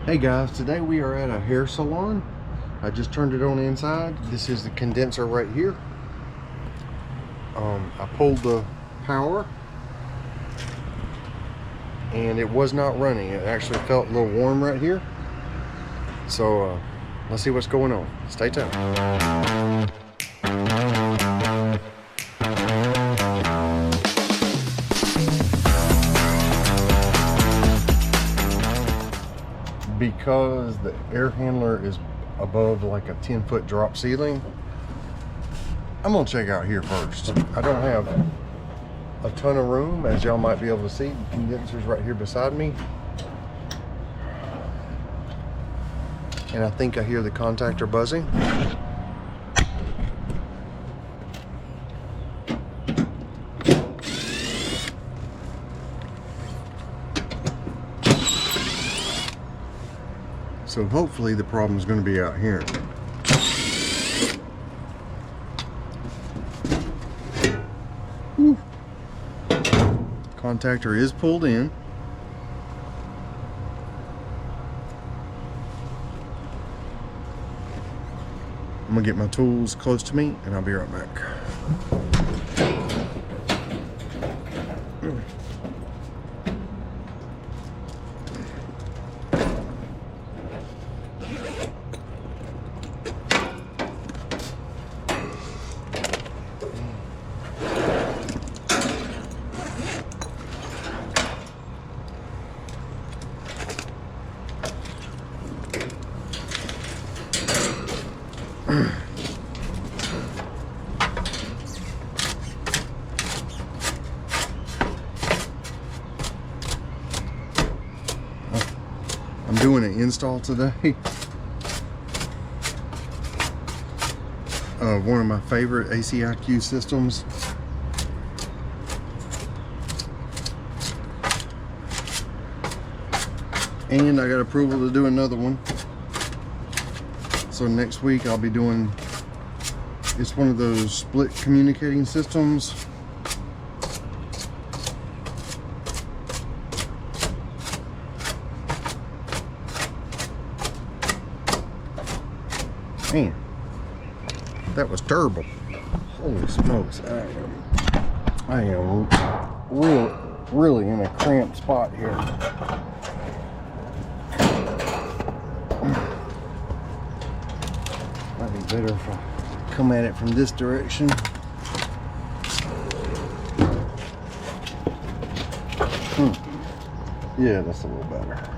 Hey guys, today we are at a hair salon. I just turned it on inside. This is the condenser right here. I pulled the power and it was not running. It actually felt a little warm right here. So let's see what's going on. Stay tuned. Because the air handler is above like a 10-foot drop ceiling, I'm gonna check out here first. I don't have a ton of room, as y'all might be able to see. The condenser's right here beside me, and I think I hear the contactor buzzing. So hopefully the problem is going to be out here. Whew. Contactor is pulled in. I'm going to get my tools close to me and I'll be right back. I'm doing an install today of one of my favorite ACiQ systems. And I got approval to do another one. So next week I'll be doing, it's one of those split communicating systems. Man, that was terrible. Holy smokes. I am really in a cramped spot here. Might be better if I come at it from this direction. Yeah, that's a little better.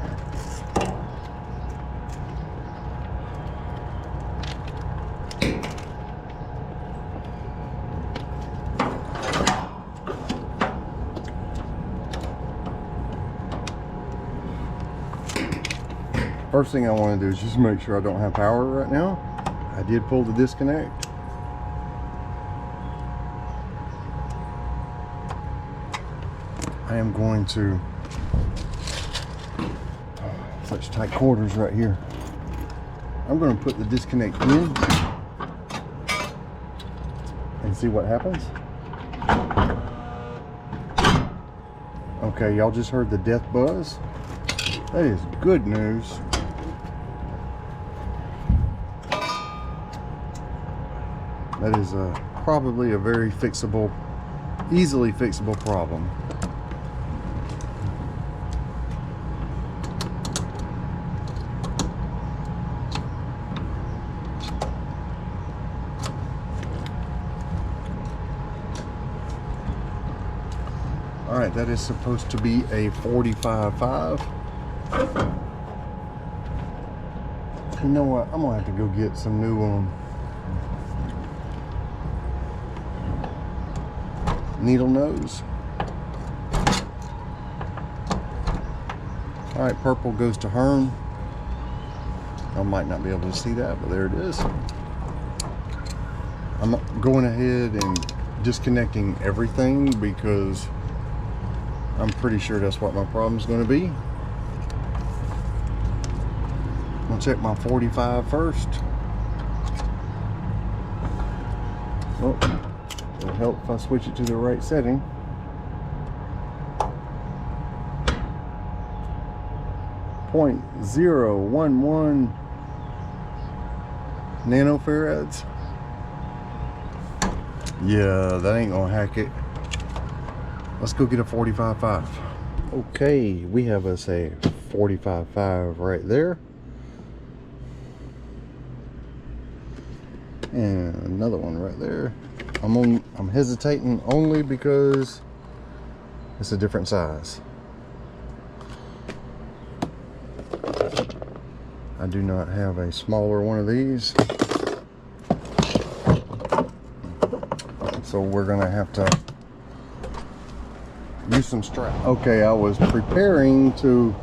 First thing I want to do is just make sure I don't have power right now. I did pull the disconnect. I am going to, such tight quarters right here. I'm going to put the disconnect in and see what happens. Okay, y'all just heard the death buzz. That is good news. That is probably a very fixable, easily fixable problem. All right, that is supposed to be a 45.5. You know what? I'm gonna have to go get some new needle nose. All right, purple goes to Herm. I might not be able to see that, but there it is. I'm going ahead and disconnecting everything because I'm pretty sure that's what my problem is going to be. I'm going to check my 45 first. Oh, it'll help if I switch it to the right setting. 0.011 nanofarads. Yeah, that ain't gonna hack it. Let's go get a 45.5. Okay, we have us a 45.5 right there. And another one right there. I'm hesitating only because it's a different size. I do not have a smaller one of these, so we're gonna have to use some strap. Okay, I was preparing to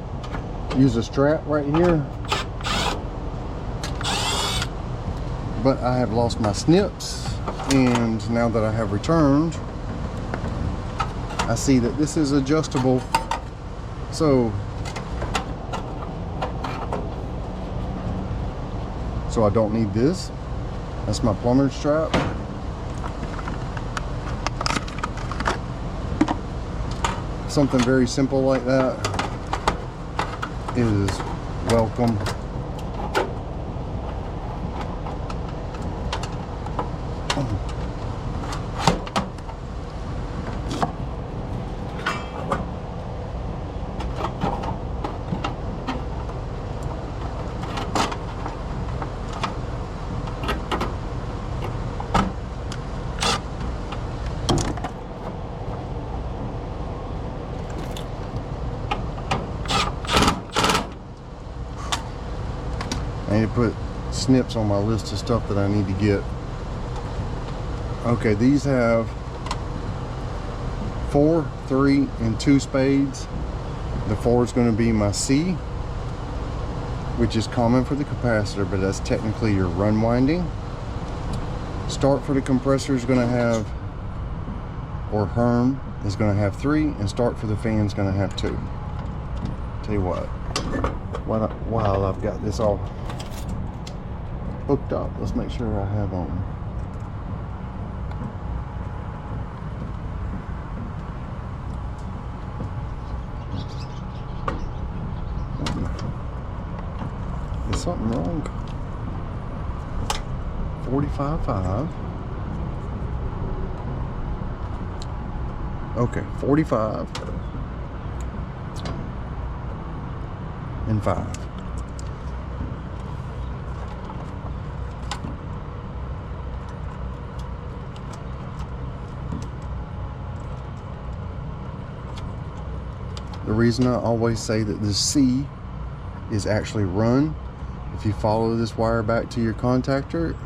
use a strap right here, but I have lost my snips, and now that I have returned, I see that this is adjustable. So I don't need this. That's my plumber's strap. Something very simple like that is welcome. I need to put snips on my list of stuff that I need to get. Okay, these have 4, 3, and 2 spades. The 4 is going to be my C, which is common for the capacitor, but that's technically your run winding. Start for the compressor is going to have, or Herm is going to have 3, and start for the fan is going to have 2. Tell you what, while I've got this all hooked up, let's make sure I have on. Is something wrong? 45.5. Okay, 45 and 5. The reason I always say that the C is actually run, if you follow this wire back to your contactor,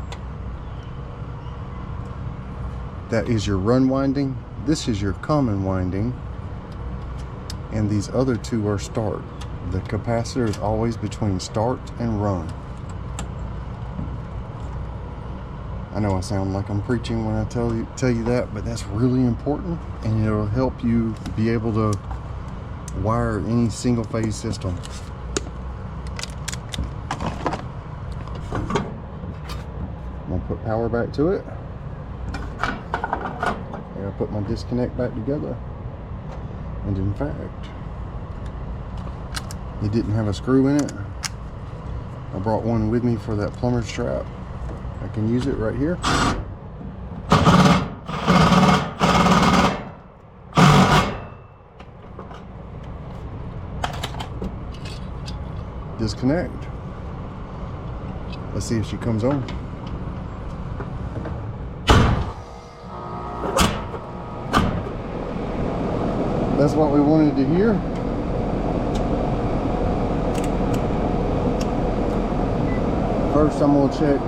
that is your run winding, this is your common winding, and these other 2 are start. The capacitor is always between start and run. I know I sound like I'm preaching when I tell you that, but that's really important, and it'll help you be able to wire any single phase system. I'm gonna put power back to it. I'm gonna put my disconnect back together. And in fact, it didn't have a screw in it. I brought one with me for that plumber's strap. I can use it right here. Disconnect. Let's see if she comes on. That's what we wanted to hear. First, I'm going to check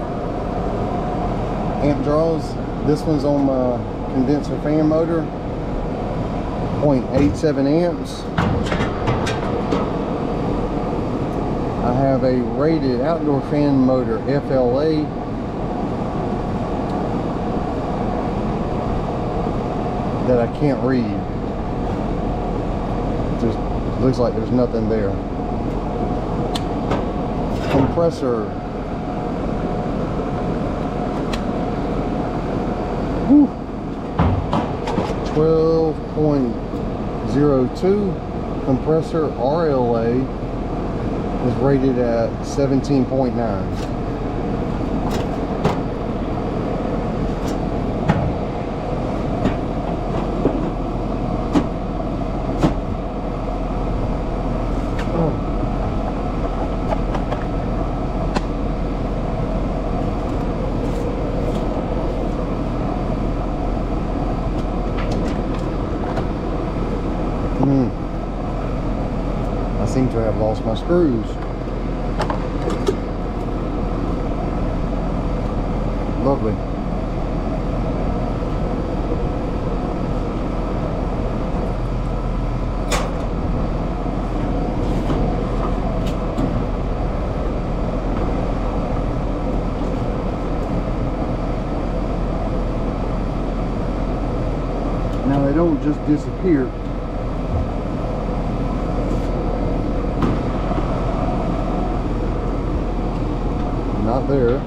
amp draws. This one's on my condenser fan motor, 0.87 amps. I have a rated outdoor fan motor, FLA, that I can't read. Just looks like there's nothing there. Compressor. Whew. 12.02 compressor RLA. is rated at 17.9. I seem to have lost my screws. Lovely. Now they don't just disappear. Not there.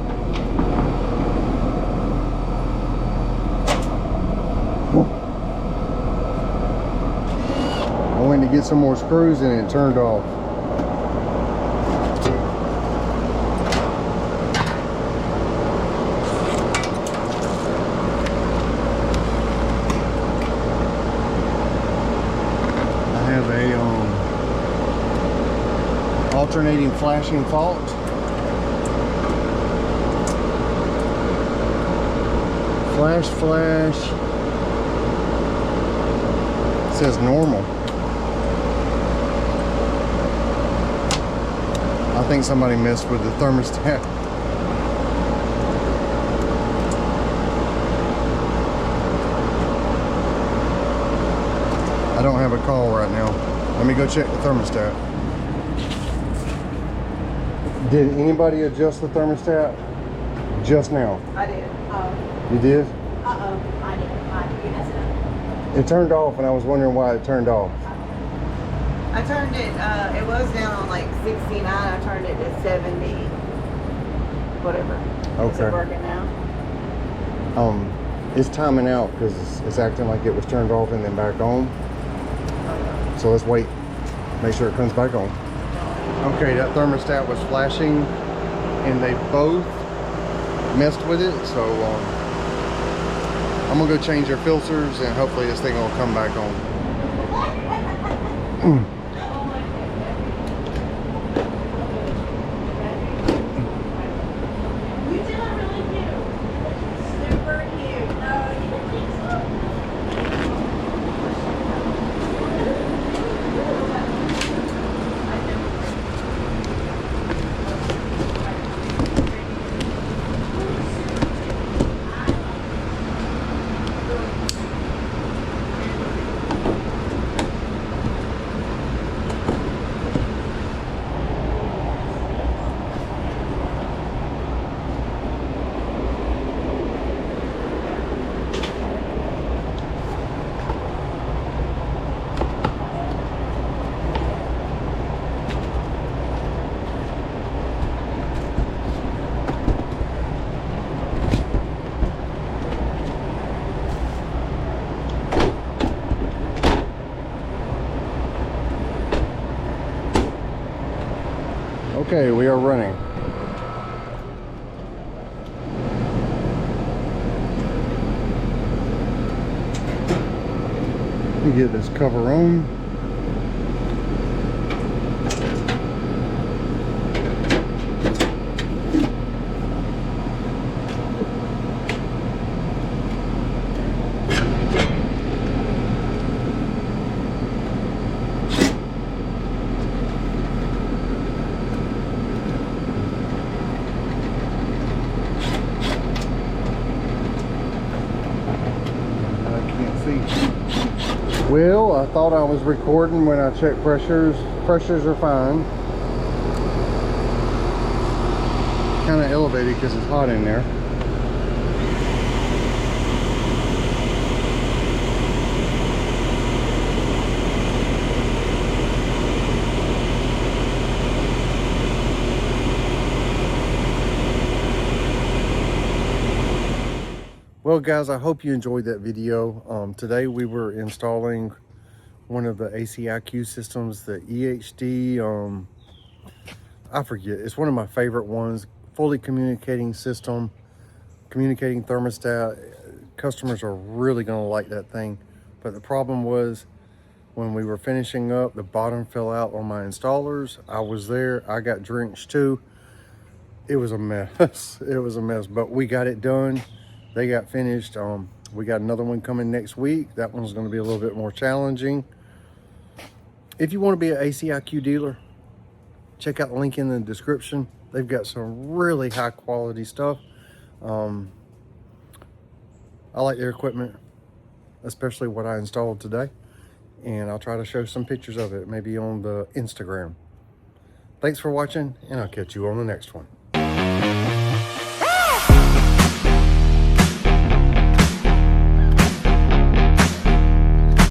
I went to get some more screws and it turned off. I have a alternating flashing fault. Flash. It says normal. I think somebody messed with the thermostat. I don't have a call right now. Let me go check the thermostat. Did anybody adjust the thermostat just now? I did. You did? I did. It turned off and I was wondering why it turned off. I turned it, it was down on like 69. I turned it to 70. Whatever. Is Okay. it working now? It's timing out because it's acting like it was turned off and then back on. So let's wait. Make sure it comes back on. Okay, that thermostat was flashing and they both messed with it. So I'm gonna go change their filters and hopefully this thing will come back on. You did it really cute. Super cute. No, you didn't think so. Okay, we are running. Let me get this cover on. Well, I thought I was recording when I checked pressures. Pressures are fine. Kind of elevated because it's hot in there. Well guys, I hope you enjoyed that video. Today we were installing one of the ACiQ systems, the EHD I forget. It's one of my favorite ones. Fully communicating system, communicating thermostat. Customers are really going to like that thing. But the problem was when we were finishing up, the bottom fell out on my installers. I was there. I got drenched too. It was a mess. It was a mess, but we got it done. They got finished. We got another one coming next week. That one's going to be a little bit more challenging. If you want to be an ACiQ dealer, check out the link in the description. They've got some really high quality stuff. I like their equipment, especially what I installed today. And I'll try to show some pictures of it, maybe on the Instagram. Thanks for watching, and I'll catch you on the next one.